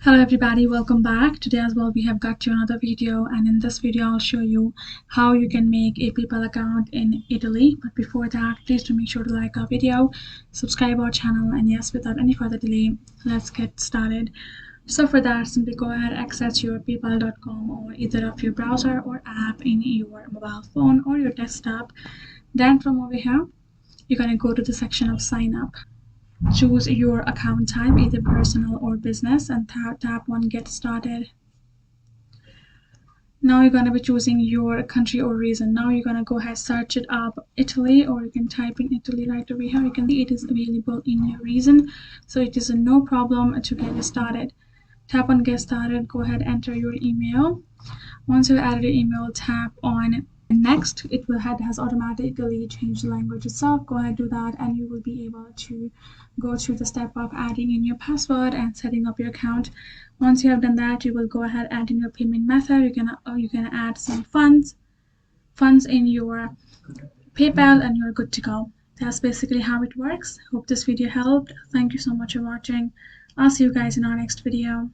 Hello everybody, welcome back. Today as well we have got you another video, and in this video I'll show you how you can make a PayPal account in Italy. But before that, please do make sure to like our video, subscribe our channel, and yes, without any further delay, let's get started. So for that, simply go ahead, access your paypal.com or either of your browser or app in your mobile phone or your desktop. Then from over here, you're going to go to the section of sign up. Choose your account type, either personal or business, and tap on get started. Now you're going to be choosing your country or region. Now you're going to go ahead, search it up Italy, or you can type in Italy right over here. You can see it is available in your region, so it is no problem to get started. Tap on get started, go ahead, enter your email. Once you've added your email, tap on next. It has automatically changed the language itself. Go ahead, do that, and you will be able to go through the step of adding in your password and setting up your account. Once you have done that, you will go ahead, add in your payment method. You can add some funds in your PayPal, and you're good to go. That's basically how it works. Hope this video helped. Thank you so much for watching. I'll see you guys in our next video.